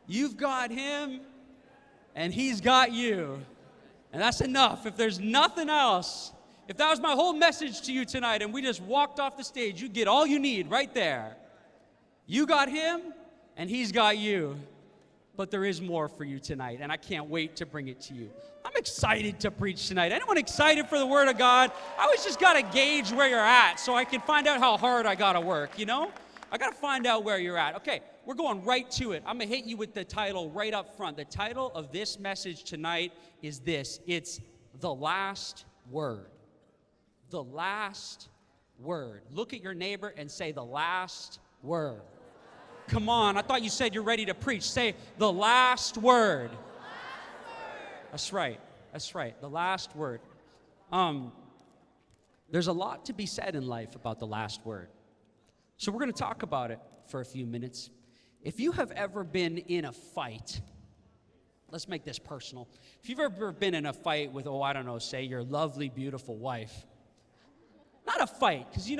You've got him, and he's got you. And that's enough. If there's nothing else, if that was my whole message to you tonight and we just walked off the stage, you get all you need right there. You got him, and he's got you. But there is more for you tonight, and I can't wait to bring it to you. I'm excited to preach tonight. Anyone excited for the Word of God? I always just got to gauge where you're at so I can find out how hard I got to work, you know? I got to find out where you're at. Okay, we're going right to it. I'm going to hit you with the title right up front. The title of this message tonight is this. It's The Last Word. The last word. Look at your neighbor and say, the last word. Come on, I thought you said you're ready to preach. Say, the last word. The last word. That's right. That's right. The last word. There's a lot to be said in life about the last word. So we're going to talk about it for a few minutes. If you have ever been in a fight, let's make this personal. If you've ever been in a fight with, say your lovely, beautiful wife. Not a fight, because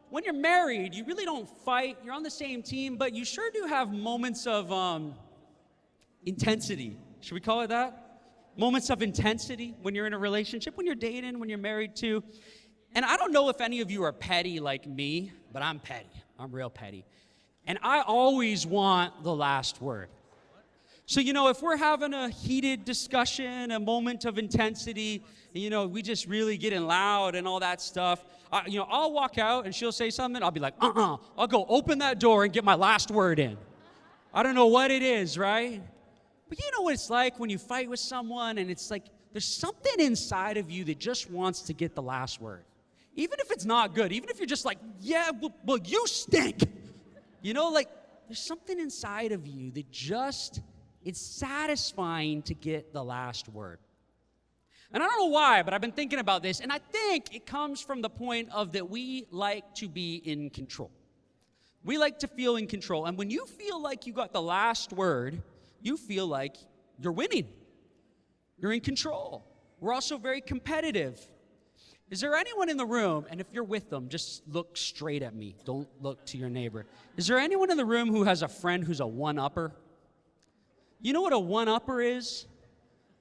when you're married, you really don't fight. You're on the same team, but you sure do have moments of intensity. Should we call it that? Moments of intensity when you're in a relationship, when you're dating, when you're married too. And I don't know if any of you are petty like me, but I'm petty. I'm real petty. And I always want the last word. So, if we're having a heated discussion, a moment of intensity, we just really getting loud and all that stuff, I'll walk out and she'll say something. I'll be like, I'll go open that door and get my last word in. I don't know what it is, right? But you know what it's like when you fight with someone and it's like there's something inside of you that just wants to get the last word. Even if it's not good, even if you're just like, yeah, well you stink. There's something inside of you that just, it's satisfying to get the last word. And I don't know why, but I've been thinking about this, and I think it comes from the point of that we like to be in control. We like to feel in control. And when you feel like you got the last word, you feel like you're winning. You're in control. We're also very competitive. Is there anyone in the room, and if you're with them, just look straight at me. Don't look to your neighbor. Is there anyone in the room who has a friend who's a one-upper? You know what a one-upper is?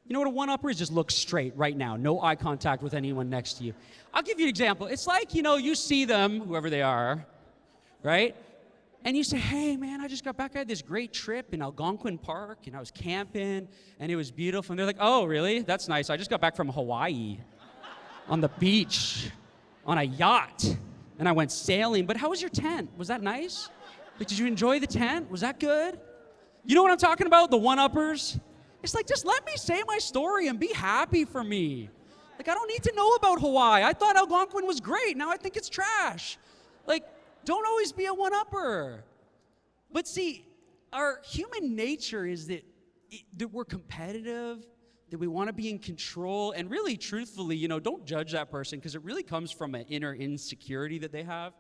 You know what a one-upper is? Just look straight right now. No eye contact with anyone next to you. I'll give you an example. It's like, you see them, whoever they are, right? And you say, hey, man, I just got back. I had this great trip in Algonquin Park, and I was camping, and it was beautiful. And they're like, oh, really? That's nice. I just got back from Hawaii on the beach on a yacht, and I went sailing. But how was your tent? Was that nice? Like, did you enjoy the tent? Was that good? You know what I'm talking about? The one-uppers? It's like, just let me say my story and be happy for me. Like, I don't need to know about Hawaii. I thought Algonquin was great. Now I think it's trash. Like, don't always be a one-upper. But see, our human nature is that we're competitive, that we want to be in control. And really, truthfully, don't judge that person because it really comes from an inner insecurity that they have.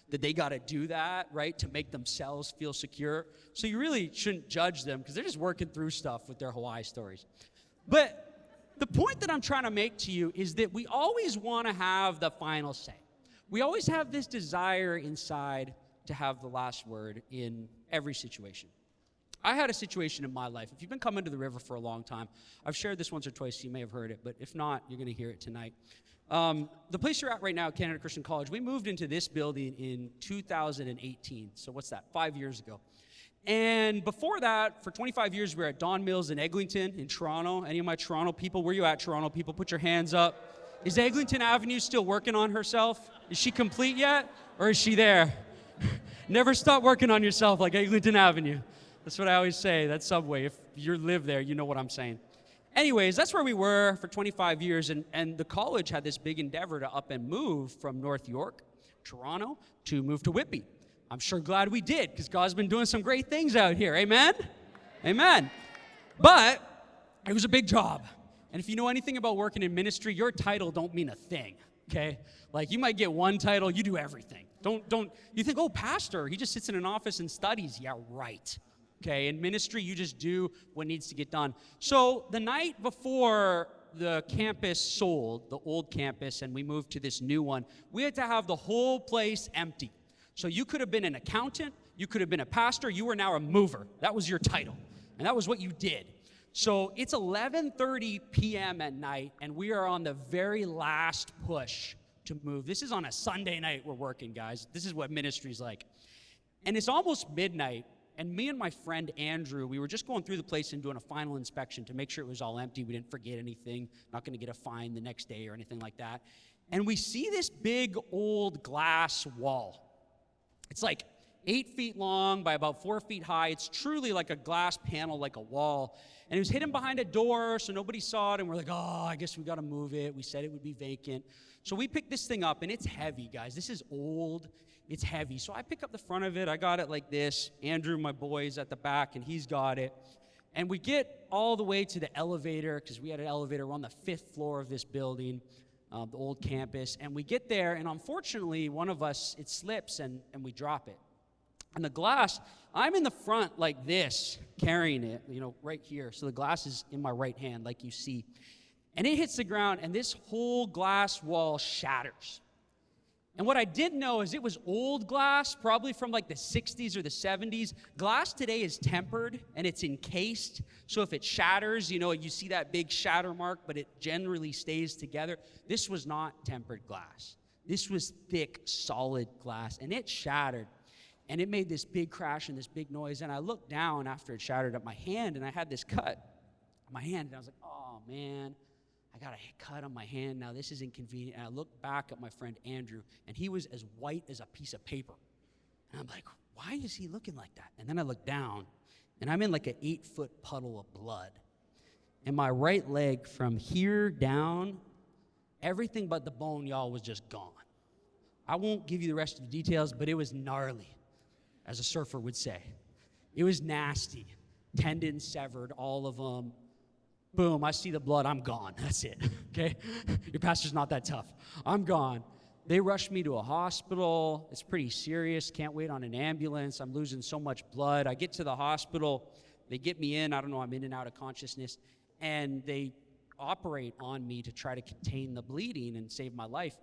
That they got to do that, right, to make themselves feel secure. So you really shouldn't judge them because they're just working through stuff with their Hawaii stories. But the point that I'm trying to make to you is that we always want to have the final say. We always have this desire inside to have the last word in every situation. I had a situation in my life. If you've been coming to the river for a long time, I've shared this once or twice, so you may have heard it, but if not, you're going to hear it tonight. The place you're at right now, Canada Christian College, we moved into this building in 2018. So what's that, 5 years ago. And before that, for 25 years, we were at Don Mills in Eglinton in Toronto. Any of my Toronto people, where you at, Toronto people? Put your hands up. Is Eglinton Avenue still working on herself? Is she complete yet? Or is she there? Never stop working on yourself like Eglinton Avenue. That's what I always say, that subway. If you live there, you know what I'm saying. Anyways, that's where we were for 25 years, and the college had this big endeavor to up and move from North York, Toronto, to move to Whitby. I'm sure glad we did, because God's been doing some great things out here. Amen? Amen. But it was a big job. And if you know anything about working in ministry, your title don't mean a thing, okay? Like, you might get one title, you do everything. Don't you think, oh, pastor, he just sits in an office and studies. Yeah, right. Okay, in ministry, you just do what needs to get done. So the night before the campus sold, the old campus, and we moved to this new one, we had to have the whole place empty. So you could have been an accountant, you could have been a pastor, you were now a mover. That was your title. And that was what you did. So it's 11:30 p.m. at night, and we are on the very last push to move. This is on a Sunday night we're working, guys. This is what ministry's like. And it's almost midnight, and me and my friend Andrew, we were just going through the place and doing a final inspection to make sure it was all empty. We didn't forget anything, not going to get a fine the next day or anything like that. And we see this big old glass wall. It's like 8 feet long by about 4 feet high. It's truly like a glass panel, like a wall. And it was hidden behind a door, so nobody saw it. And we're like, oh, I guess we got to move it. We said it would be vacant. So we picked this thing up, and it's heavy, guys. This is old. It's heavy. So I pick up the front of it. I got it like this. Andrew, my boy, is at the back, and he's got it. And we get all the way to the elevator, because we had an elevator. We're on the 5th floor of this building, the old campus. And we get there, and unfortunately, one of us, it slips, and we drop it. And the glass, I'm in the front like this, carrying it, right here. So the glass is in my right hand, like you see. And it hits the ground, and this whole glass wall shatters. And what I didn't know is it was old glass, probably from like the 60s or the 70s. Glass today is tempered, and it's encased. So if it shatters, you see that big shatter mark, but it generally stays together. This was not tempered glass. This was thick, solid glass, and it shattered. And it made this big crash and this big noise. And I looked down after it shattered at my hand, and I had this cut on my hand. And I was like, oh, man, I got a cut on my hand. Now this is inconvenient. And I looked back at my friend Andrew, and he was as white as a piece of paper. And I'm like, why is he looking like that? And then I looked down, and I'm in like an 8-foot puddle of blood. And my right leg from here down, everything but the bone, y'all, was just gone. I won't give you the rest of the details, but it was gnarly, as a surfer would say. It was nasty. Tendons severed, all of them. Boom, I see the blood, I'm gone. That's it, okay? Your pastor's not that tough. I'm gone. They rushed me to a hospital. It's pretty serious. Can't wait on an ambulance. I'm losing so much blood. I get to the hospital. They get me in. I don't know, I'm in and out of consciousness. And they operate on me to try to contain the bleeding and save my life.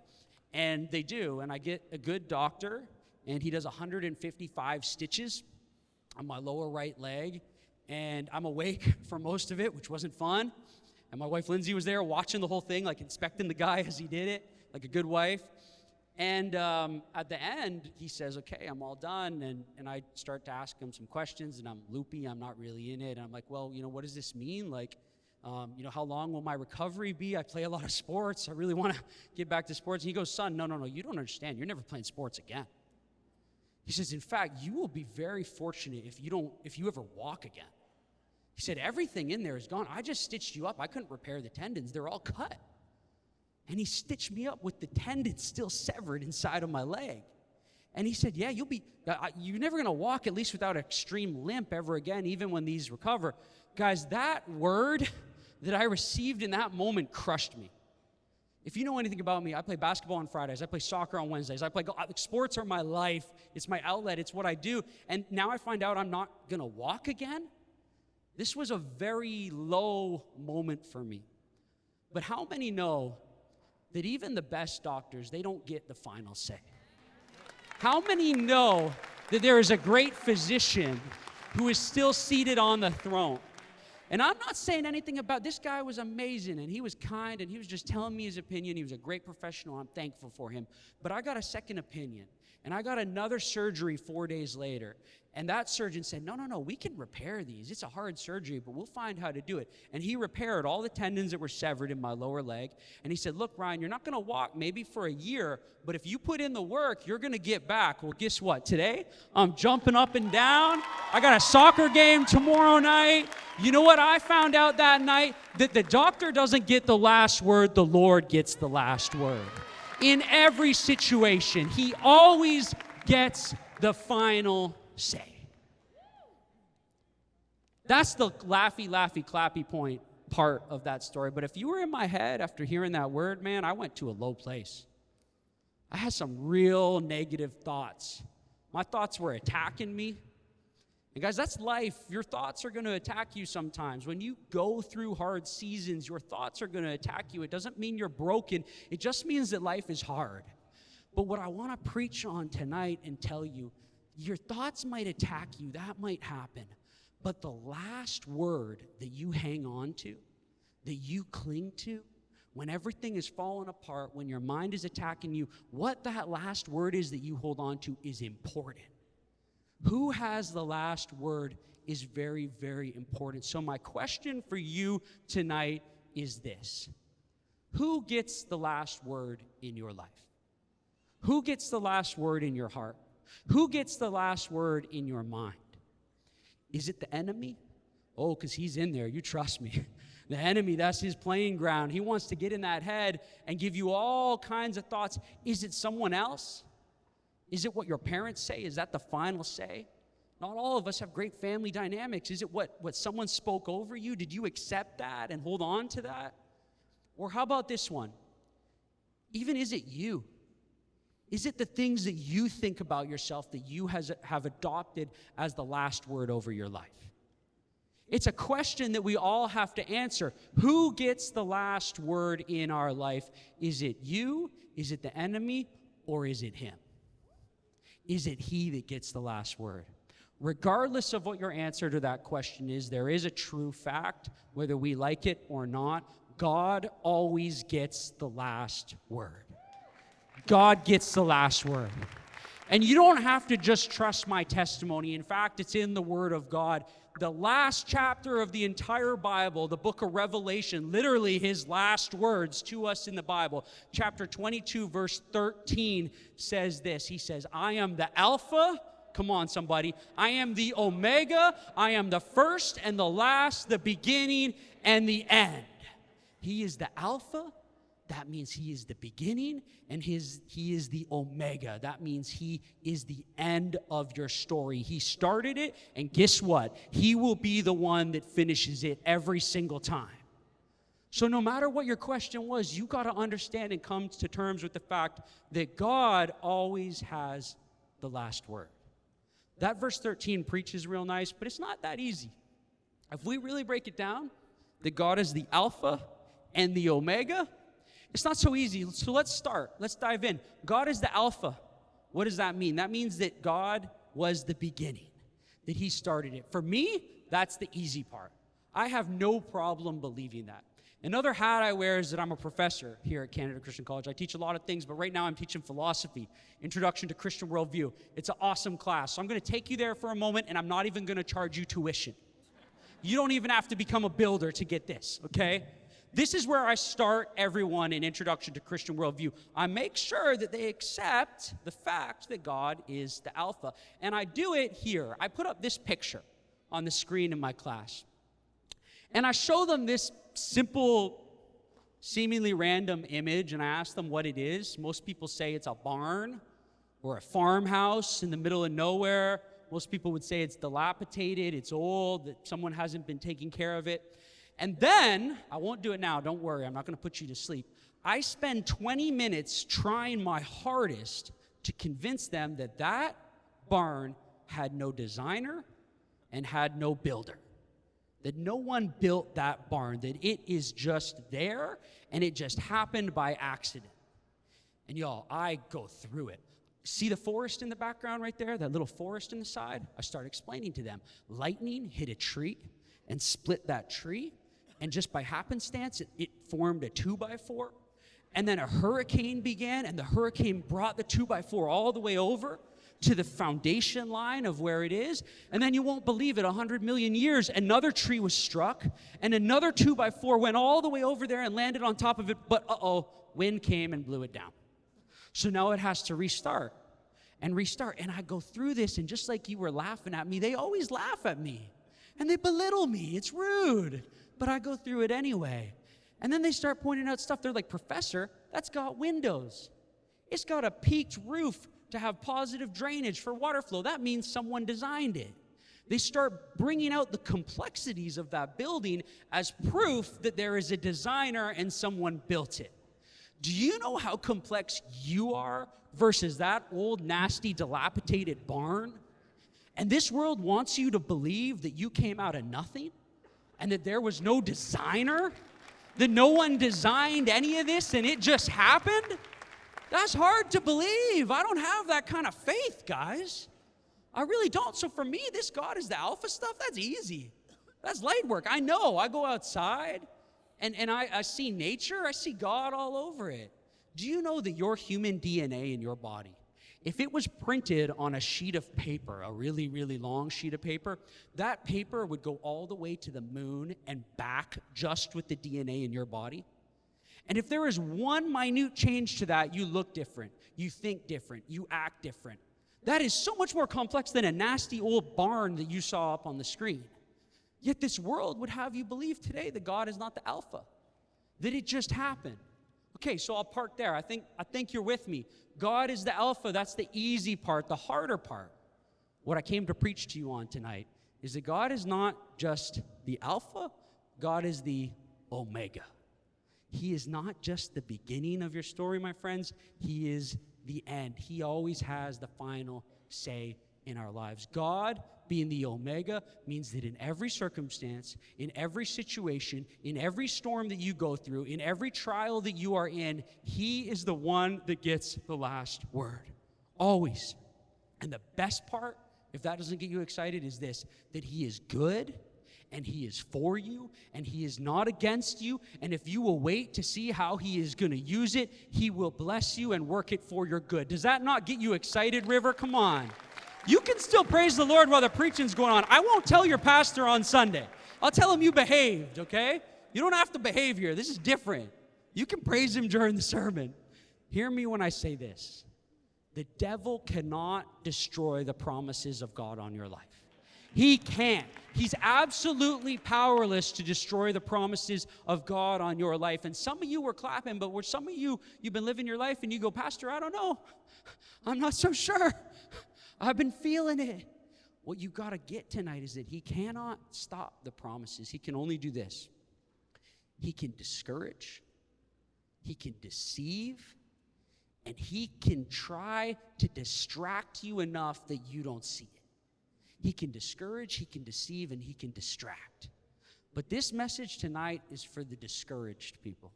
And they do, and I get a good doctor, and he does 155 stitches on my lower right leg, and I'm awake for most of it, which wasn't fun. And my wife Lindsay was there watching the whole thing, like inspecting the guy as he did it, like a good wife. And at the end, he says, okay, I'm all done. And I start to ask him some questions, and I'm loopy. I'm not really in it. And I'm like, well, what does this mean? Like, how long will my recovery be? I play a lot of sports. I really want to get back to sports. And he goes, son, no, you don't understand. You're never playing sports again. He says, in fact, you will be very fortunate if you ever walk again. He said, everything in there is gone. I just stitched you up. I couldn't repair the tendons. They're all cut. And he stitched me up with the tendons still severed inside of my leg. And he said, yeah, you're never going to walk, at least without extreme limp ever again, even when these recover. Guys, that word that I received in that moment crushed me. If you know anything about me, I play basketball on Fridays. I play soccer on Wednesdays. Sports are my life. It's my outlet. It's what I do. And now I find out I'm not going to walk again. This was a very low moment for me. But how many know that even the best doctors, they don't get the final say? How many know that there is a great physician who is still seated on the throne? And I'm not saying anything about, this guy was amazing, and he was kind, and he was just telling me his opinion. He was a great professional. I'm thankful for him. But I got a second opinion, and I got another surgery 4 days later. And that surgeon said, no, we can repair these. It's a hard surgery, but we'll find how to do it. And he repaired all the tendons that were severed in my lower leg. And he said, look, Ryan, you're not going to walk maybe for a year, but if you put in the work, you're going to get back. Well, guess what? Today, I'm jumping up and down. I got a soccer game tomorrow night. You know what I found out that night? That the doctor doesn't get the last word. The Lord gets the last word. In every situation, he always gets the final say. That's the laughy, clappy point part of that story. But if you were in my head after hearing that word, man, I went to a low place. I had some real negative thoughts. My thoughts were attacking me. And guys, that's life. Your thoughts are going to attack you sometimes. When you go through hard seasons, your thoughts are going to attack you. It doesn't mean you're broken. It just means that life is hard. But what I want to preach on tonight and tell you, your thoughts might attack you. That might happen. But the last word that you hang on to, that you cling to, when everything is falling apart, when your mind is attacking you, what that last word is that you hold on to is important. Who has the last word is very, very important. So my question for you tonight is this. Who gets the last word in your life? Who gets the last word in your heart? Who gets the last word in your mind? Is it the enemy? Oh, because he's in there. You trust me. The enemy, that's his playing ground. He wants to get in that head and give you all kinds of thoughts. Is it someone else? Is it what your parents say? Is that the final say? Not all of us have great family dynamics. Is it what someone spoke over you? Did you accept that and hold on to that? Or how about this one? Even is it you? Is it the things that you think about yourself that you have adopted as the last word over your life? It's a question that we all have to answer. Who gets the last word in our life? Is it you? Is it the enemy? Or is it him? Is it he that gets the last word? Regardless of what your answer to that question is, there is a true fact, whether we like it or not, God always gets the last word. God gets the last word. And you don't have to just trust my testimony. In fact, it's in the Word of God. The last chapter of the entire Bible, the book of Revelation, literally his last words to us in the Bible, chapter 22, verse 13 says this. He says, I am the Alpha. Come on, somebody. I am the Omega. I am the first and the last, the beginning and the end. He is the Alpha. That means he is the beginning, and he is the Omega. That means he is the end of your story. He started it, and guess what? He will be the one that finishes it every single time. So no matter what your question was, you got to understand and come to terms with the fact that God always has the last word. That verse 13 preaches real nice, but it's not that easy. If we really break it down, that God is the Alpha and the Omega, it's not so easy. So let's start. Let's dive in. God is the Alpha. What does that mean? That means that God was the beginning, that he started it. For me, that's the easy part. I have no problem believing that. Another hat I wear is that I'm a professor here at Canada Christian College. I teach a lot of things, but right now I'm teaching philosophy, Introduction to Christian Worldview. It's an awesome class. So I'm going to take you there for a moment, and I'm not even going to charge you tuition. You don't even have to become a builder to get this, okay? This is where I start everyone in Introduction to Christian Worldview. I make sure that they accept the fact that God is the Alpha. And I do it here. I put up this picture on the screen in my class. And I show them this simple, seemingly random image, and I ask them what it is. Most people say it's a barn or a farmhouse in the middle of nowhere. Most people would say it's dilapidated, it's old, that someone hasn't been taking care of it. And then, I won't do it now, don't worry, I'm not going to put you to sleep. I spend 20 minutes trying my hardest to convince them that that barn had no designer and had no builder. That no one built that barn, that it is just there, and it just happened by accident. And y'all, I go through it. See the forest in the background right there, that little forest in the side? I start explaining to them. Lightning hit a tree and split that tree. And just by happenstance, it formed a 2x4. And then a hurricane began, and the hurricane brought the 2x4 all the way over to the foundation line of where it is. And then you won't believe it, 100 million years, another tree was struck, and another 2x4 went all the way over there and landed on top of it, but wind came and blew it down. So now it has to restart. And I go through this, and just like you were laughing at me, they always laugh at me. And they belittle me. It's rude. But I go through it anyway. And then they start pointing out stuff. They're like, Professor, that's got windows. It's got a peaked roof to have positive drainage for water flow. That means someone designed it. They start bringing out the complexities of that building as proof that there is a designer and someone built it. Do you know how complex you are versus that old, nasty, dilapidated barn? And this world wants you to believe that you came out of nothing and that there was no designer, that no one designed any of this and it just happened? That's hard to believe. I don't have that kind of faith, guys. I really don't. So for me, this God is the alpha stuff, that's easy. That's light work. I know. I go outside, and I see nature. I see God all over it. Do you know that your human DNA in your body, if it was printed on a sheet of paper, a really, really long sheet of paper, that paper would go all the way to the moon and back just with the DNA in your body? And if there is one minute change to that, you look different, you think different, you act different. That is so much more complex than a nasty old barn that you saw up on the screen. Yet this world would have you believe today that God is not the alpha, that it just happened. Okay, so I'll park there. I think you're with me. God is the alpha. That's the easy part. The harder part, what I came to preach to you on tonight, is that God is not just the alpha, God is the omega. He is not just the beginning of your story, my friends. He is the end. He always has the final say in our lives. God, being the omega, means that in every circumstance, in every situation, in every storm that you go through, in every trial that you are in, he is the one that gets the last word. Always. And the best part, if that doesn't get you excited, is this, that he is good, and he is for you, and he is not against you, and if you will wait to see how he is going to use it, he will bless you and work it for your good. Does that not get you excited, River? Come on. You can still praise the Lord while the preaching's going on. I won't tell your pastor on Sunday. I'll tell him you behaved, okay? You don't have to behave here. This is different. You can praise him during the sermon. Hear me when I say this. The devil cannot destroy the promises of God on your life. He can't. He's absolutely powerless to destroy the promises of God on your life. And some of you were clapping, but some of you, you've been living your life and you go, Pastor, I don't know. I'm not so sure. I've been feeling it. What you got to get tonight is that he cannot stop the promises. He can only do this. He can discourage. He can deceive. And he can try to distract you enough that you don't see it. He can discourage, he can deceive, and he can distract. But this message tonight is for the discouraged people.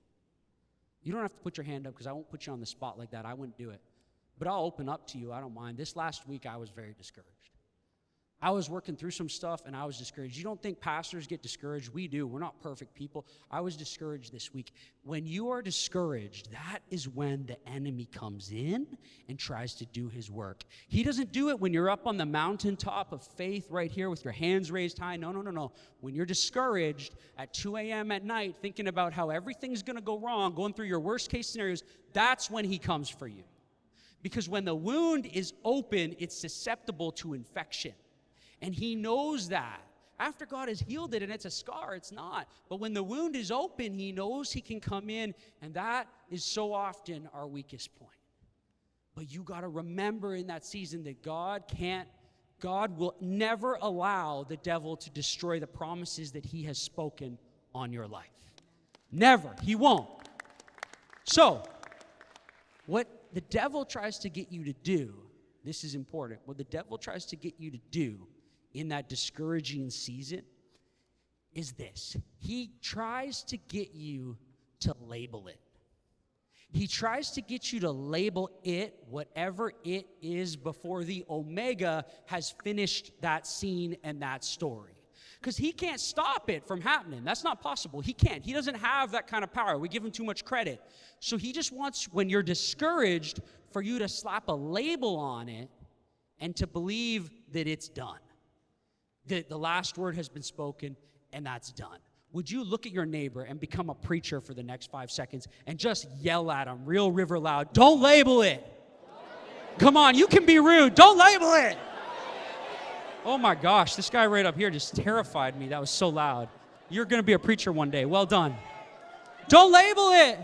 You don't have to put your hand up because I won't put you on the spot like that. I wouldn't do it. But I'll open up to you. I don't mind. This last week, I was very discouraged. I was working through some stuff, and I was discouraged. You don't think pastors get discouraged? We do. We're not perfect people. I was discouraged this week. When you are discouraged, that is when the enemy comes in and tries to do his work. He doesn't do it when you're up on the mountaintop of faith right here with your hands raised high. No. When you're discouraged at 2 a.m. at night, thinking about how everything's going to go wrong, going through your worst-case scenarios, that's when he comes for you. Because when the wound is open, it's susceptible to infection. And he knows that. After God has healed it and it's a scar, it's not. But when the wound is open, he knows he can come in, and that is so often our weakest point. But you got to remember in that season that God will never allow the devil to destroy the promises that he has spoken on your life. Never. He won't. So, what the devil tries to get you to do, this is important, what the devil tries to get you to do in that discouraging season is this. He tries to get you to label it. He tries to get you to label it, whatever it is, before the Omega has finished that scene and that story. Because he can't stop it from happening. That's not possible. He can't. He doesn't have that kind of power. We give him too much credit. So he just wants, when you're discouraged, for you to slap a label on it and to believe that it's done. That the last word has been spoken and that's done. Would you look at your neighbor and become a preacher for the next 5 seconds and just yell at him real river loud, don't label it. Come on, you can be rude. Don't label it. Oh my gosh, this guy right up here just terrified me. That was so loud. You're going to be a preacher one day. Well done. Don't label it.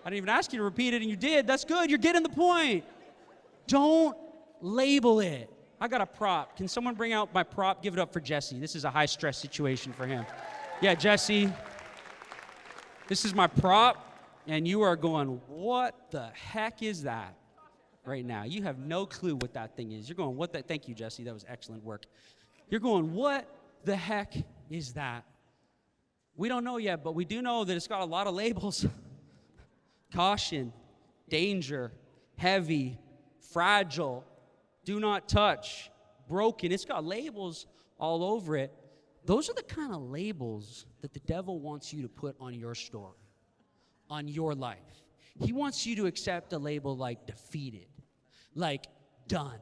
I didn't even ask you to repeat it, and you did. That's good. You're getting the point. Don't label it. I got a prop. Can someone bring out my prop? Give it up for Jesse. This is a high-stress situation for him. Yeah, Jesse. This is my prop, and you are going, what the heck is that right now? You have no clue what that thing is. You're going, what the... Thank you, Jesse. That was excellent work. You're going, what the heck is that? We don't know yet, but we do know that it's got a lot of labels. Caution, danger, heavy, fragile, do not touch, broken. It's got labels all over it. Those are the kind of labels that the devil wants you to put on your story, on your life. He wants you to accept a label like defeated, like done,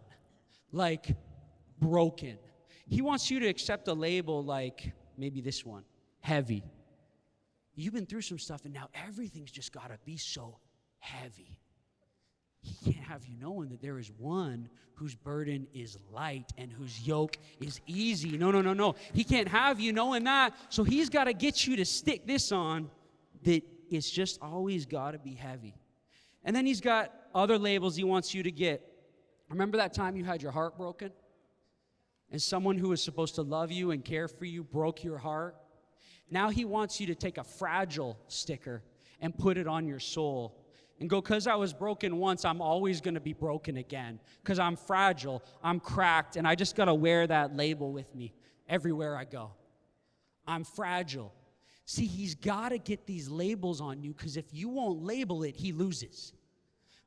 like broken. He wants you to accept a label like maybe this one, heavy. You've been through some stuff and now everything's just got to be so heavy. He can't have you knowing that there is one whose burden is light and whose yoke is easy. No. He can't have you knowing that. So he's got to get you to stick this on, that it's just always got to be heavy. And then he's got other labels he wants you to get. Remember that time you had your heart broken? And someone who was supposed to love you and care for you broke your heart? Now he wants you to take a fragile sticker and put it on your soul. And go, because I was broken once, I'm always going to be broken again. Because I'm fragile, I'm cracked, and I just got to wear that label with me everywhere I go. I'm fragile. See, he's got to get these labels on you, because if you won't label it, he loses.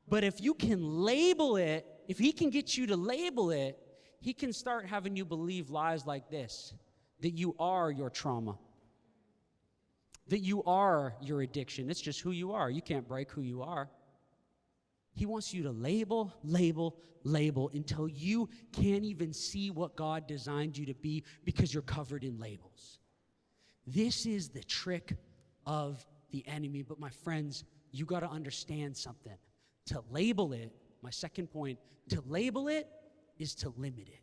But if you can label it, if he can get you to label it, he can start having you believe lies like this, that you are your trauma, that you are your addiction. It's just who you are. You can't break who you are. He wants you to label until you can't even see what God designed you to be because you're covered in labels. This is the trick of the enemy. But my friends, you got to understand something. To label it, my second point, to label it is to limit it.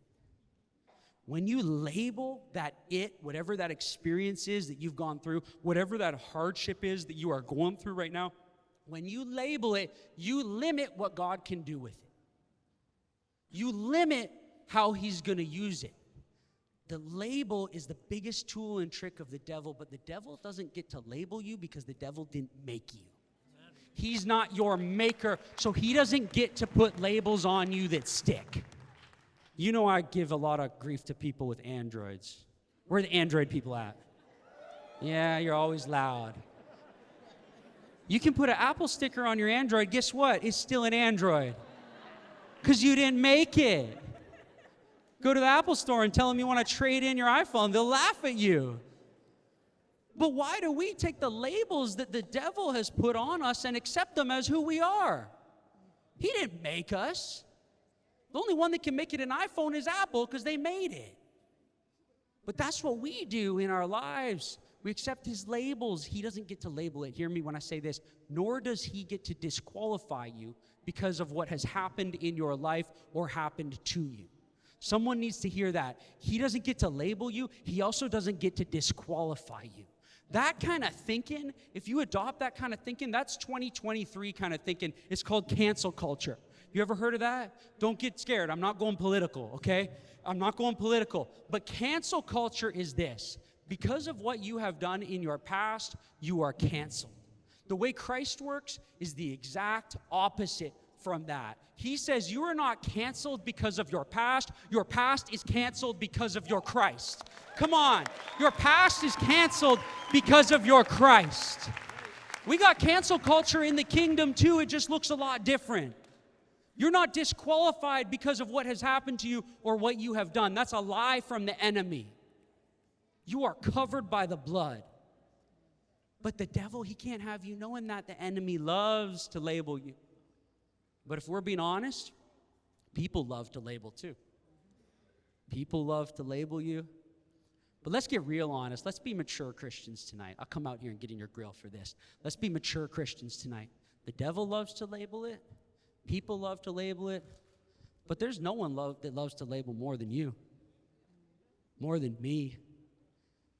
When you label that whatever that experience is that you've gone through, whatever that hardship is that you are going through right now, when you label it, you limit what God can do with it. You limit how he's going to use it. The label is the biggest tool and trick of the devil, but the devil doesn't get to label you because the devil didn't make you. He's not your maker, so he doesn't get to put labels on you that stick. You know I give a lot of grief to people with Androids. Where are the Android people at? Yeah, you're always loud. You can put an Apple sticker on your Android. Guess what? It's still an Android. Because you didn't make it. Go to the Apple store and tell them you want to trade in your iPhone. They'll laugh at you. But why do we take the labels that the devil has put on us and accept them as who we are? He didn't make us. The only one that can make it an iPhone is Apple because they made it. But that's what we do in our lives. We accept his labels. He doesn't get to label it. Hear me when I say this. Nor does he get to disqualify you because of what has happened in your life or happened to you. Someone needs to hear that. He doesn't get to label you. He also doesn't get to disqualify you. That kind of thinking, if you adopt that kind of thinking, that's 2023 kind of thinking. It's called cancel culture. You ever heard of that? Don't get scared. I'm not going political, okay? I'm not going political. But cancel culture is this. Because of what you have done in your past, you are canceled. The way Christ works is the exact opposite from that. He says you are not canceled because of your past. Your past is canceled because of your Christ. Come on. Your past is canceled because of your Christ. We got cancel culture in the kingdom too. It just looks a lot different. You're not disqualified because of what has happened to you or what you have done. That's a lie from the enemy. You are covered by the blood. But the devil, he can't have you knowing that. The enemy loves to label you. But if we're being honest, people love to label too. People love to label you. But let's get real honest. Let's be mature Christians tonight. I'll come out here and get in your grill for this. Let's be mature Christians tonight. The devil loves to label it. People love to label it, but there's no one that loves to label more than you, more than me.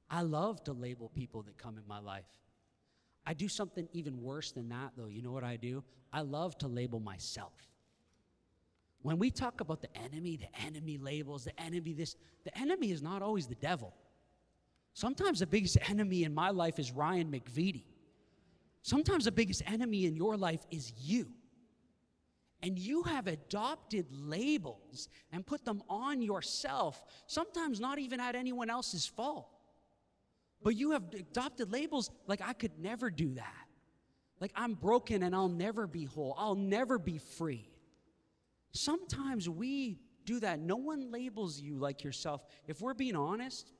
I love to label people that come in my life. I do something even worse than that, though. You know what I do? I love to label myself. When we talk about the enemy labels, the enemy this, the enemy is not always the devil. Sometimes the biggest enemy in my life is Ryan McVety. Sometimes the biggest enemy in your life is you. And you have adopted labels and put them on yourself, sometimes not even at anyone else's fault. But you have adopted labels like, I could never do that. Like, I'm broken and I'll never be whole. I'll never be free. Sometimes we do that. No one labels you like yourself. If we're being honest,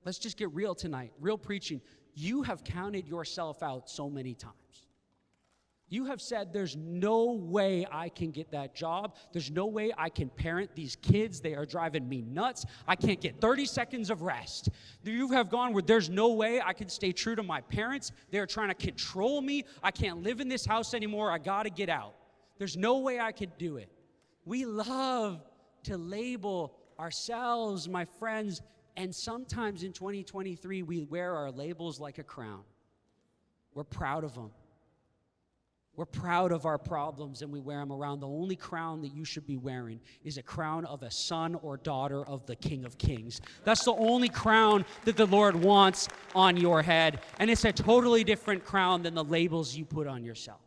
let's just get real tonight, real preaching. You have counted yourself out so many times. You have said, there's no way I can get that job. There's no way I can parent these kids. They are driving me nuts. I can't get 30 seconds of rest. You have gone where there's no way I can stay true to my parents. They're trying to control me. I can't live in this house anymore. I got to get out. There's no way I could do it. We love to label ourselves, my friends, and sometimes in 2023, we wear our labels like a crown. We're proud of them. We're proud of our problems, and we wear them around. The only crown that you should be wearing is a crown of a son or daughter of the King of Kings. That's the only crown that the Lord wants on your head, and it's a totally different crown than the labels you put on yourself.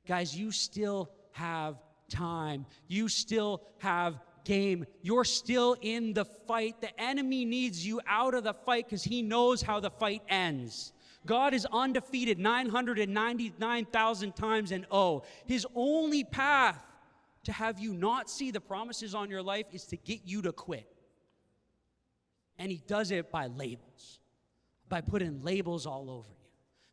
Guys, you still have time. You still have game. You're still in the fight. The enemy needs you out of the fight because he knows how the fight ends. God is undefeated 999,000 times and His only path to have you not see the promises on your life is to get you to quit. And he does it by labels, by putting labels all over you.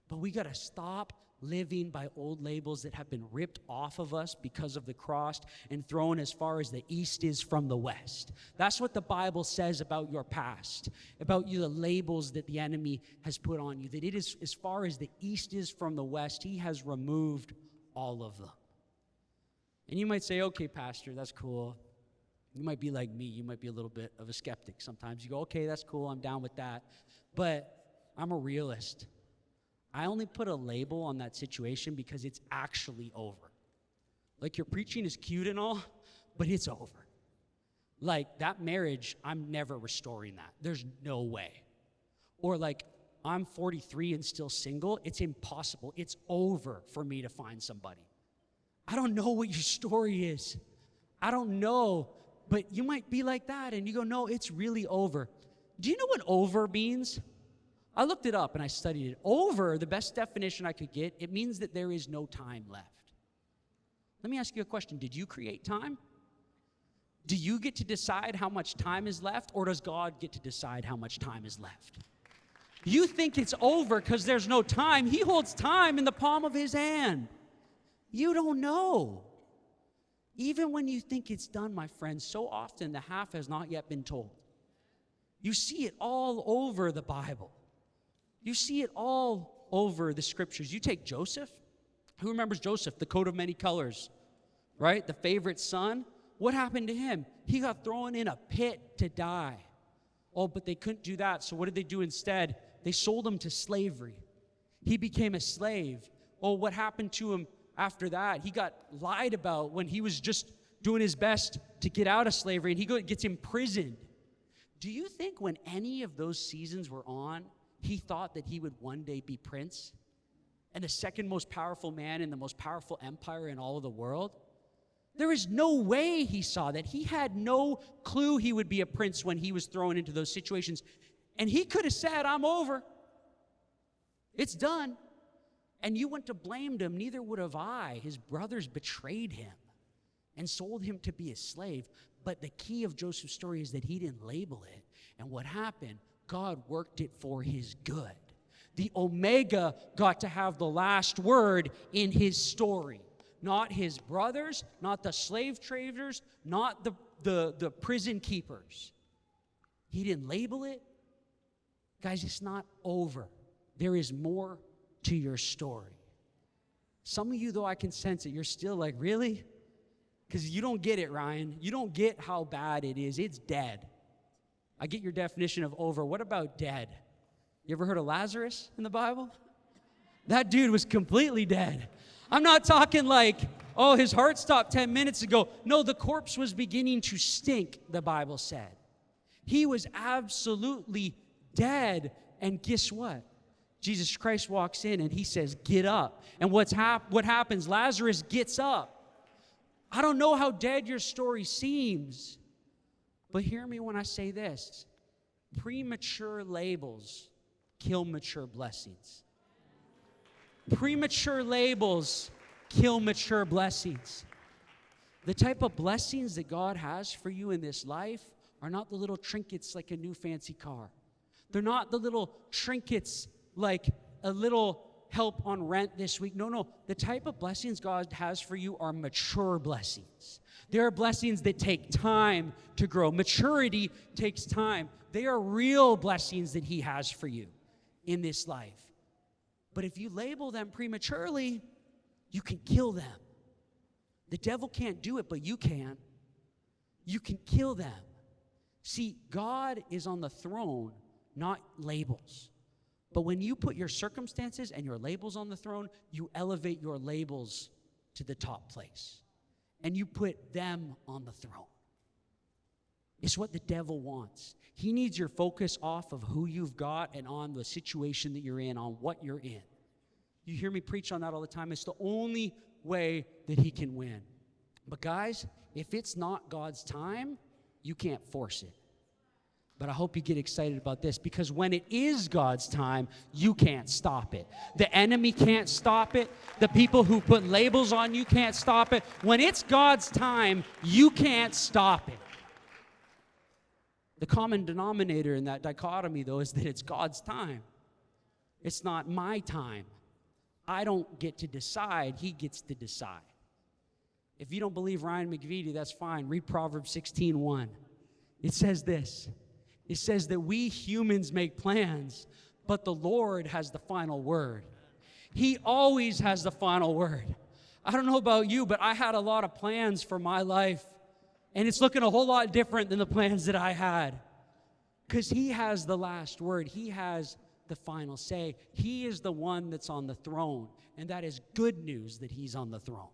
But we got to stop living by old labels that have been ripped off of us because of the cross and thrown as far as the east is from the west. That's what the Bible says about your past, about you, the labels that the enemy has put on you, that it is as far as the east is from the west. He has removed all of them. And you might say, okay, Pastor, that's cool. You might be like me. You might be a little bit of a skeptic. Sometimes you go, okay, that's cool. I'm down with that. But I'm a realist. I only put a label on that situation because it's actually over. Like, your preaching is cute and all, but it's over. Like, that marriage, I'm never restoring that. There's no way. Or like, I'm 43 and still single. It's impossible. It's over for me to find somebody. I don't know what your story is. I don't know, but you might be like that and you go, no, it's really over. Do you know what over means? I looked it up and I studied it. Over, the best definition I could get, it means that there is no time left. Let me ask you a question. Did you create time? Do you get to decide how much time is left, or does God get to decide how much time is left? You think it's over because there's no time. He holds time in the palm of his hand. You don't know. Even when you think it's done, my friends, so often the half has not yet been told. You see it all over the Bible. You see it all over the scriptures. You take Joseph. Who remembers Joseph, the coat of many colors, right? The favorite son. What happened to him? He got thrown in a pit to die. Oh, but they couldn't do that. So what did they do instead? They sold him to slavery. He became a slave. Oh, what happened to him after that? He got lied about when he was just doing his best to get out of slavery, and he gets imprisoned. Do you think when any of those seasons were on, he thought that he would one day be prince and the second most powerful man in the most powerful empire in all of the world? There is no way he saw that. He had no clue he would be a prince when he was thrown into those situations. And he could have said, I'm over. It's done. And you wouldn't have blamed him. Neither would have I. His brothers betrayed him and sold him to be a slave. But the key of Joseph's story is that he didn't label it. And what happened? God worked it for his good. The Omega got to have the last word in his story. Not his brothers, not the slave traders, not the prison keepers. He didn't label it. Guys, it's not over. There is more to your story. Some of you, though, I can sense it. You're still like, really? Because you don't get it, Ryan. You don't get how bad it is. It's dead. I get your definition of over. What about dead? You ever heard of Lazarus in the Bible? That dude was completely dead. I'm not talking like, oh, his heart stopped 10 minutes ago. No, the corpse was beginning to stink, the Bible said. He was absolutely dead. And guess what? Jesus Christ walks in and he says, get up. And what happens? Lazarus gets up. I don't know how dead your story seems, but hear me when I say this. Premature labels kill mature blessings. Premature labels kill mature blessings. The type of blessings that God has for you in this life are not the little trinkets like a new fancy car. They're not the little trinkets like a little help on rent this week. No. The type of blessings God has for you are mature blessings. There are blessings that take time to grow. Maturity takes time. They are real blessings that he has for you in this life. But if you label them prematurely, you can kill them. The devil can't do it, but you can. You can kill them. See, God is on the throne, not labels. But when you put your circumstances and your labels on the throne, you elevate your labels to the top place. And you put them on the throne. It's what the devil wants. He needs your focus off of who you've got and on the situation that you're in, on what you're in. You hear me preach on that all the time. It's the only way that he can win. But guys, if it's not God's time, you can't force it. But I hope you get excited about this, because when it is God's time, you can't stop it. The enemy can't stop it. The people who put labels on you can't stop it. When it's God's time, you can't stop it. The common denominator in that dichotomy, though, is that it's God's time. It's not my time. I don't get to decide. He gets to decide. If you don't believe Ryan McVety, that's fine. Read Proverbs 16:1. It says this. It says that we humans make plans, but the Lord has the final word. He always has the final word. I don't know about you, but I had a lot of plans for my life, and it's looking a whole lot different than the plans that I had, because he has the last word. He has the final say. He is the one that's on the throne, and that is good news that he's on the throne.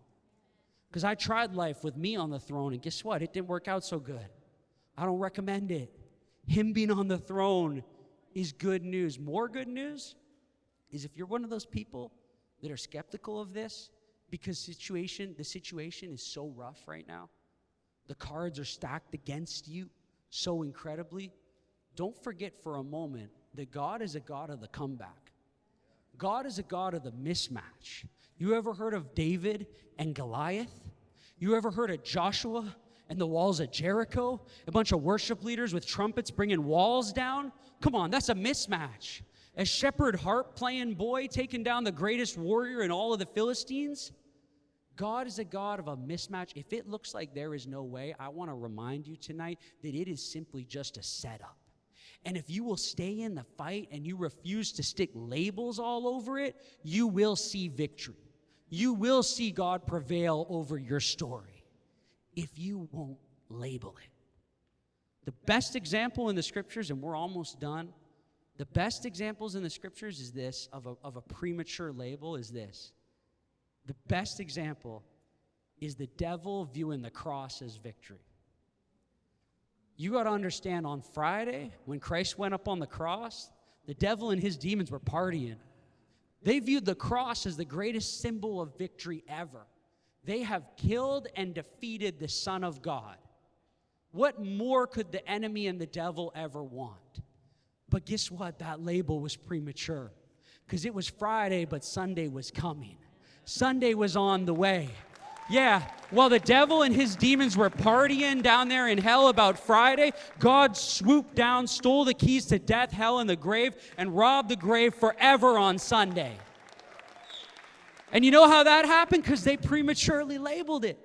Because I tried life with me on the throne, and guess what? It didn't work out so good. I don't recommend it. Him being on the throne is good news. More good news is if you're one of those people that are skeptical of this, because the situation is so rough right now. The cards are stacked against you so incredibly. Don't forget for a moment that God is a God of the comeback. God is a God of the mismatch. You ever heard of David and Goliath? You ever heard of Joshua and the walls of Jericho? A bunch of worship leaders with trumpets bringing walls down? Come on, that's a mismatch. A shepherd harp playing boy taking down the greatest warrior in all of the Philistines? God is a God of a mismatch. If it looks like there is no way, I want to remind you tonight that it is simply just a setup. And if you will stay in the fight and you refuse to stick labels all over it, you will see victory. You will see God prevail over your story if you won't label it. The best example in the scriptures, and we're almost done, the best examples in the scriptures is this, of a premature label is this. The best example is the devil viewing the cross as victory. You got to understand, on Friday, when Christ went up on the cross, the devil and his demons were partying. They viewed the cross as the greatest symbol of victory ever. They have killed and defeated the Son of God. What more could the enemy and the devil ever want? But guess what? That label was premature, because it was Friday, but Sunday was coming. Sunday was on the way. Yeah, while the devil and his demons were partying down there in hell about Friday, God swooped down, stole the keys to death, hell, and the grave, and robbed the grave forever on Sunday. And you know how that happened? Because they prematurely labeled it.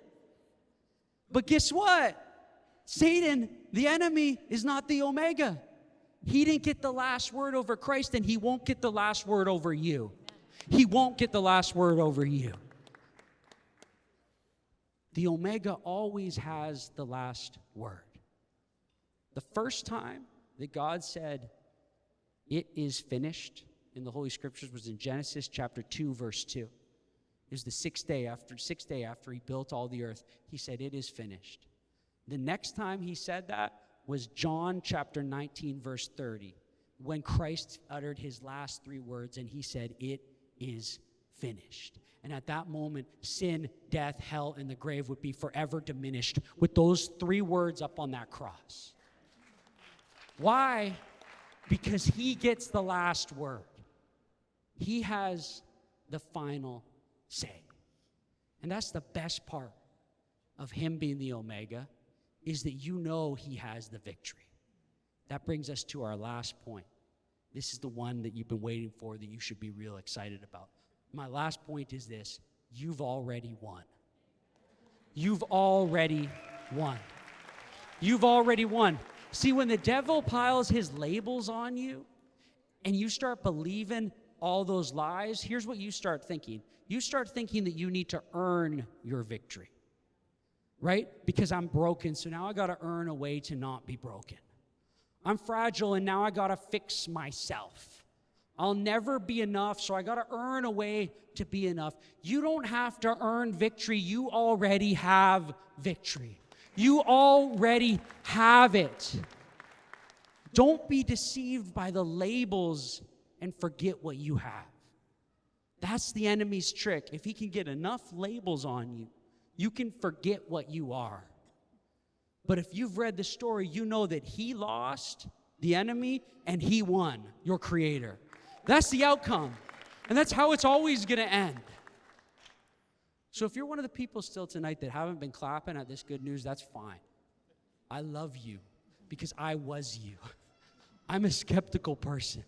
But guess what? Satan, the enemy, is not the Omega. He didn't get the last word over Christ, and he won't get the last word over you. He won't get the last word over you. The Omega always has the last word. The first time that God said, "It is finished," in the Holy Scriptures was in Genesis chapter 2, verse 2. It was the sixth day after he built all the earth. He said, "It is finished." The next time he said that was John chapter 19, verse 30, when Christ uttered his last three words, and he said, "It is finished." And at that moment, sin, death, hell, and the grave would be forever diminished with those three words up on that cross. Why? Because he gets the last word. He has the final say. And that's the best part. of him being the Omega is that you know he has the victory. That brings us to our last point. This is the one that you've been waiting for, that you should be real excited about. My last point is this: you've already won. You've already won. You've already won. See, when the devil piles his labels on you and you start believing all those lies, here's what you start thinking. You start thinking that you need to earn your victory, right? Because I'm broken, so now I got to earn a way to not be broken. I'm fragile, and now I got to fix myself. I'll never be enough, so I got to earn a way to be enough. You don't have to earn victory. You already have victory. You already have it. Don't be deceived by the labels and forget what you have. That's the enemy's trick. If he can get enough labels on you, you can forget what you are. But if you've read the story, you know that he lost, the enemy, and he won, your creator. That's the outcome. And that's how it's always going to end. So if you're one of the people still tonight that haven't been clapping at this good news, that's fine. I love you because I was you. I'm a skeptical person.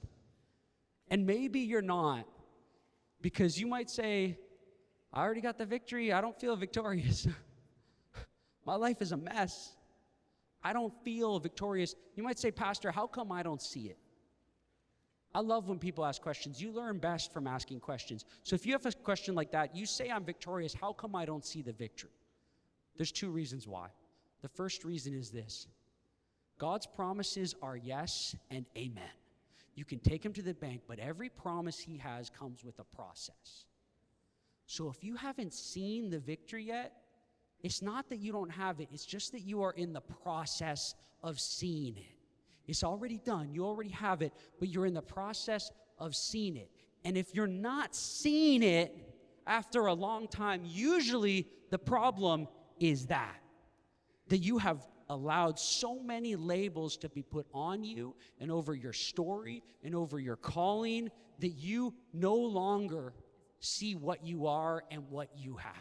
And maybe you're not, because you might say, I already got the victory. I don't feel victorious. My life is a mess. I don't feel victorious. You might say, Pastor, how come I don't see it? I love when people ask questions. You learn best from asking questions. So if you have a question like that, you say I'm victorious. How come I don't see the victory? There's two reasons why. The first reason is this: God's promises are yes and amen. You can take them to the bank, but every promise he has comes with a process. So if you haven't seen the victory yet, it's not that you don't have it. It's just that you are in the process of seeing it. It's already done. You already have it, but you're in the process of seeing it. And if you're not seeing it after a long time, usually the problem is that you have allowed so many labels to be put on you and over your story and over your calling that you no longer see what you are and what you have.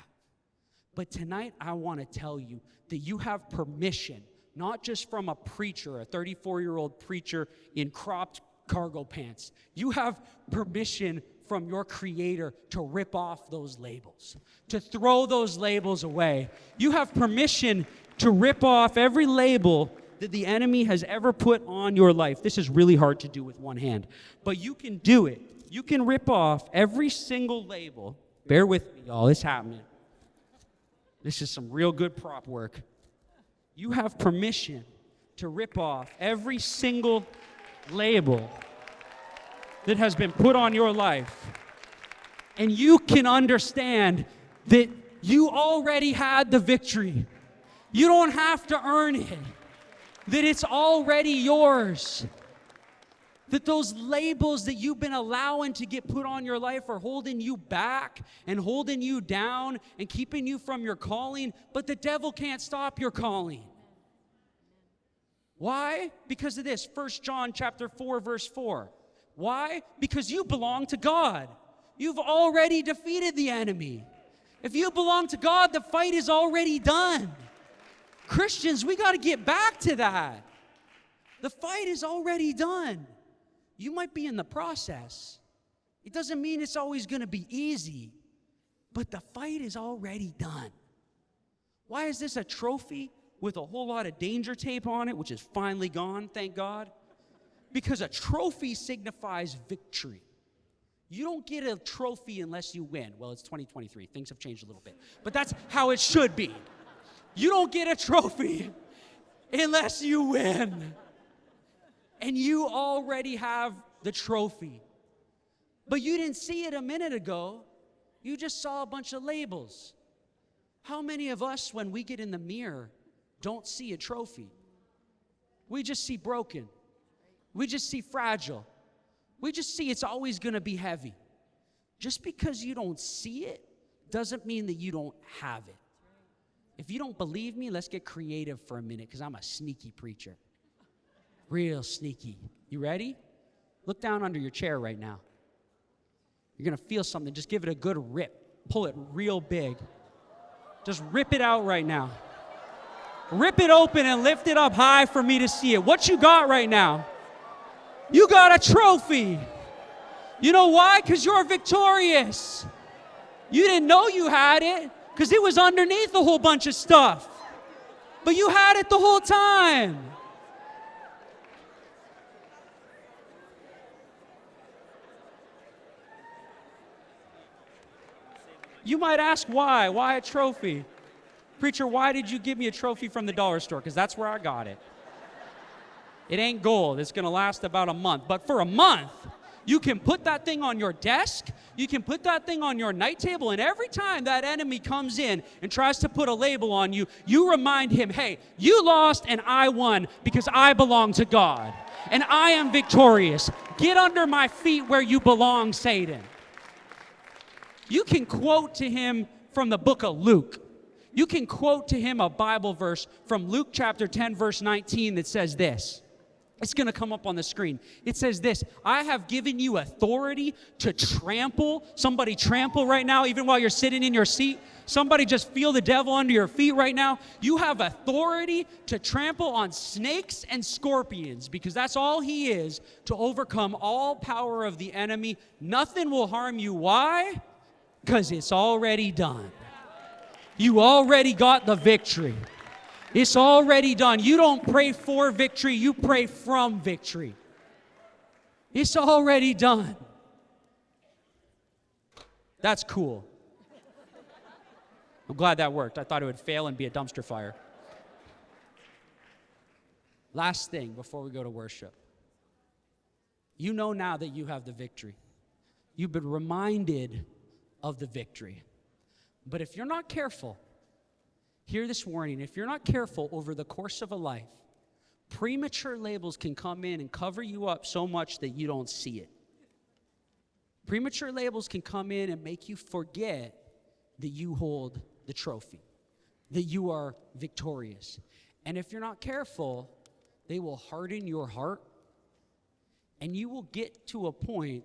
But tonight I want to tell you that you have permission, not just from a preacher, a 34-year-old preacher in cropped cargo pants. You have permission from your Creator to rip off those labels, to throw those labels away. You have permission to rip off every label that the enemy has ever put on your life. This is really hard to do with one hand, but you can do it. You can rip off every single label. Bear with me, y'all. It's happening. This is some real good prop work. You have permission to rip off every single label that has been put on your life. And you can understand that you already had the victory. You don't have to earn it. That it's already yours. That those labels that you've been allowing to get put on your life are holding you back and holding you down and keeping you from your calling, but the devil can't stop your calling. Why? Because of this, 1 John chapter 4, verse 4. Why? Because you belong to God. You've already defeated the enemy. If you belong to God, the fight is already done. Christians, we got to get back to that. The fight is already done. You might be in the process. It doesn't mean it's always going to be easy, but the fight is already done. Why is this a trophy with a whole lot of danger tape on it, which is finally gone, thank God? Because a trophy signifies victory. You don't get a trophy unless you win. Well, it's 2023. Things have changed a little bit, but that's how it should be. You don't get a trophy unless you win. And you already have the trophy. But you didn't see it a minute ago. You just saw a bunch of labels. How many of us, when we get in the mirror, don't see a trophy? We just see broken. We just see fragile. We just see it's always going to be heavy. Just because you don't see it doesn't mean that you don't have it. If you don't believe me, let's get creative for a minute, because I'm a sneaky preacher. Real sneaky. You ready? Look down under your chair right now. You're going to feel something. Just give it a good rip. Pull it real big. Just rip it out right now. Rip it open and lift it up high for me to see it. What you got right now? You got a trophy. You know why? Because you're victorious. You didn't know you had it because it was underneath a whole bunch of stuff. But you had it the whole time. You might ask why? Why a trophy? Preacher, why did you give me a trophy from the dollar store? Because that's where I got it. It ain't gold. It's going to last about a month. But for a month, you can put that thing on your desk. You can put that thing on your night table. And every time that enemy comes in and tries to put a label on you, you remind him, hey, you lost and I won because I belong to God. And I am victorious. Get under my feet where you belong, Satan. You can quote to him from the book of Luke. You can quote to him a Bible verse from Luke chapter 10, verse 19 that says this. It's going to come up on the screen. It says this, I have given you authority to trample. Somebody trample right now, even while you're sitting in your seat. Somebody just feel the devil under your feet right now. You have authority to trample on snakes and scorpions because that's all he is, to overcome all power of the enemy. Nothing will harm you. Why? Because it's already done. You already got the victory. It's already done. You don't pray for victory, you pray from victory. It's already done. That's cool. I'm glad that worked. I thought it would fail and be a dumpster fire. Last thing before we go to worship. You know now that you have the victory. You've been reminded of the victory. But if you're not careful, hear this warning, if you're not careful over the course of a life, premature labels can come in and cover you up so much that you don't see it. Premature labels can come in and make you forget that you hold the trophy, that you are victorious. And if you're not careful, they will harden your heart, and you will get to a point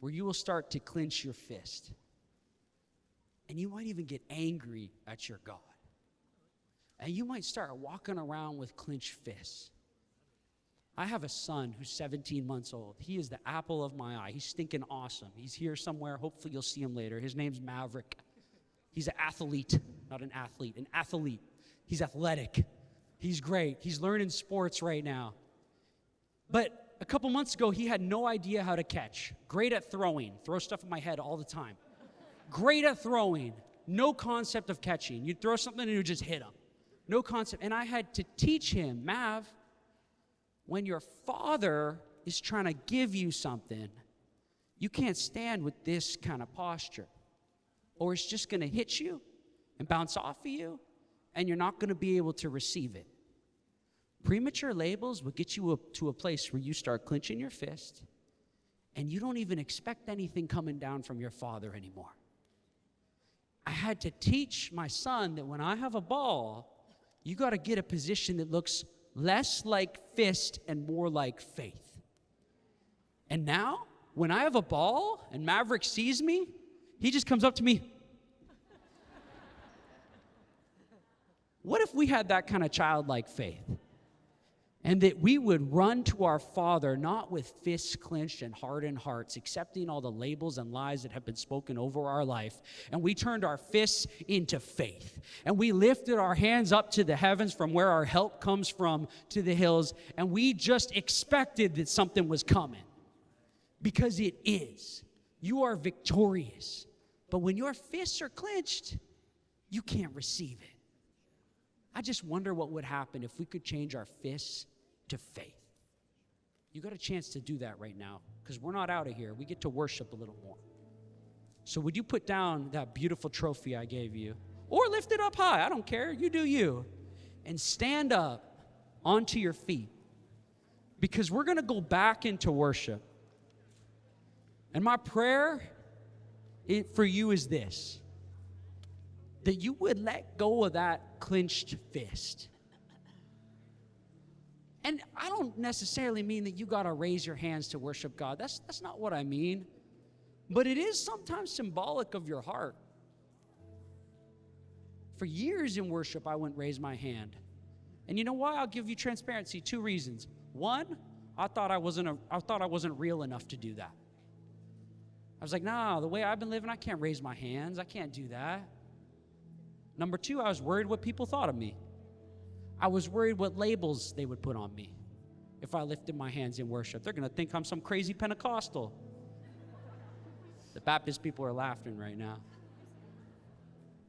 where you will start to clench your fist. And you might even get angry at your God. And you might start walking around with clenched fists. I have a son who's 17 months old. He is the apple of my eye. He's stinking awesome. He's here somewhere. Hopefully you'll see him later. His name's Maverick. He's an athlete, not an athlete, an athlete. He's athletic. He's great. He's learning sports right now. But a couple months ago, he had no idea how to catch. Great at throwing. Throw stuff in my head all the time. Great at throwing. No concept of catching. You'd throw something and it would just hit him. No concept. And I had to teach him, Mav, when your father is trying to give you something, you can't stand with this kind of posture. Or it's just going to hit you and bounce off of you, and you're not going to be able to receive it. Premature labels will get you up to a place where you start clenching your fist, and you don't even expect anything coming down from your father anymore. I had to teach my son that when I have a ball, you got to get a position that looks less like fist and more like faith. And now, when I have a ball and Maverick sees me, he just comes up to me. What if we had that kind of childlike faith? And that we would run to our Father, not with fists clenched and hardened hearts, accepting all the labels and lies that have been spoken over our life. And we turned our fists into faith. And we lifted our hands up to the heavens from where our help comes from to the hills. And we just expected that something was coming. Because it is. You are victorious. But when your fists are clenched, you can't receive it. I just wonder what would happen if we could change our fists to faith. You got a chance to do that right now because we're not out of here. We get to worship a little more. So would you put down that beautiful trophy I gave you? Or lift it up high. I don't care. You do you. And stand up onto your feet because we're going to go back into worship. And my prayer for you is this, that you would let go of that clenched fist. And I don't necessarily mean that you got to raise your hands to worship God. That's not what I mean. But it is sometimes symbolic of your heart. For years in worship, I wouldn't raise my hand. And you know why? I'll give you transparency. 2 reasons. One, I thought I wasn't real enough to do that. I was like, nah, the way I've been living, I can't raise my hands. I can't do that. Number 2, I was worried what people thought of me. I was worried what labels they would put on me if I lifted my hands in worship. They're going to think I'm some crazy Pentecostal. The Baptist people are laughing right now.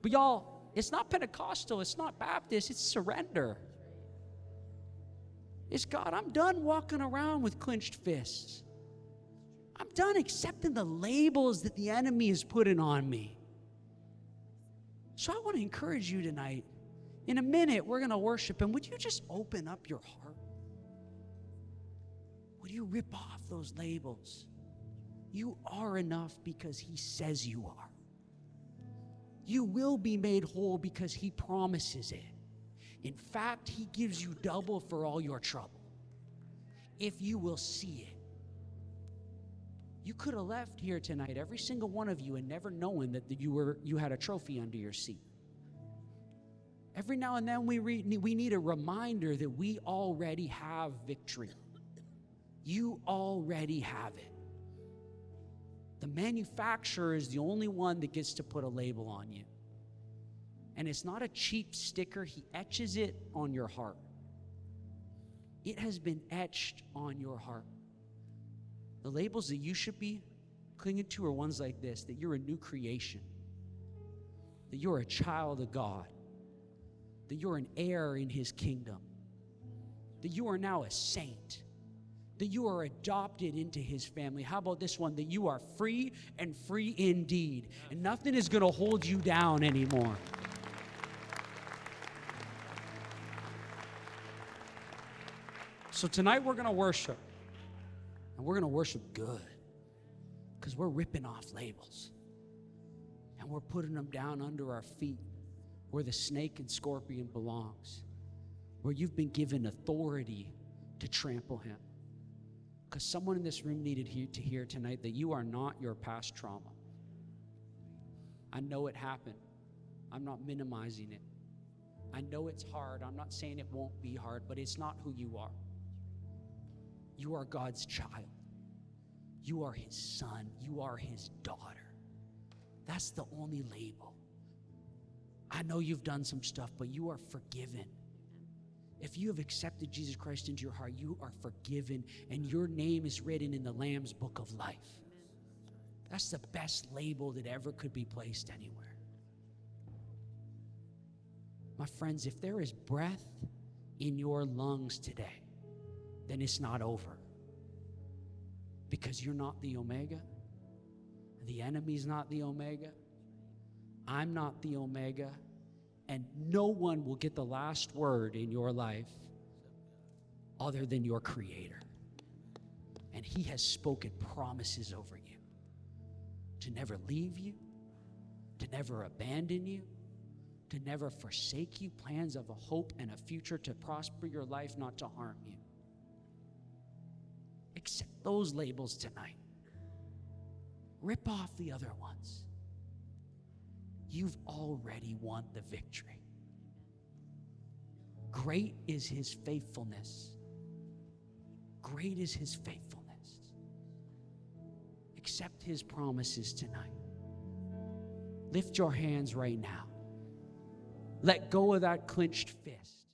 But y'all, it's not Pentecostal, it's not Baptist, it's surrender. It's God, I'm done walking around with clenched fists. I'm done accepting the labels that the enemy is putting on me. So I want to encourage you tonight. In a minute, we're going to worship, and would you just open up your heart? Would you rip off those labels? You are enough because he says you are. You will be made whole because he promises it. In fact, he gives you double for all your trouble, if you will see it. You could have left here tonight, every single one of you, and never known that you had a trophy under your seat. Every now and then we need a reminder that we already have victory. You already have it. The manufacturer is the only one that gets to put a label on you. And it's not a cheap sticker. He etches it on your heart. It has been etched on your heart. The labels that you should be clinging to are ones like this, that you're a new creation, that you're a child of God, that you're an heir in his kingdom, that you are now a saint, that you are adopted into his family. How about this one? That you are free and free indeed, and nothing is going to hold you down anymore. So tonight we're going to worship, and we're going to worship good, because we're ripping off labels, and we're putting them down under our feet where the snake and scorpion belongs, where you've been given authority to trample him. Because someone in this room needed to hear tonight that you are not your past trauma. I know it happened. I'm not minimizing it. I know it's hard. I'm not saying it won't be hard, but it's not who you are. You are God's child. You are his son. You are his daughter. That's the only label. I know you've done some stuff, but you are forgiven. If you have accepted Jesus Christ into your heart, you are forgiven, and your name is written in the Lamb's book of life. That's the best label that ever could be placed anywhere. My friends, if there is breath in your lungs today, then it's not over. Because you're not the Omega. The enemy's not the Omega. I'm not the Omega. And no one will get the last word in your life other than your Creator. And he has spoken promises over you to never leave you, to never abandon you, to never forsake you, plans of a hope and a future to prosper your life, not to harm you. Accept those labels tonight. Rip off the other ones. You've already won the victory. Great is his faithfulness. Great is his faithfulness. Accept his promises tonight. Lift your hands right now. Let go of that clenched fist.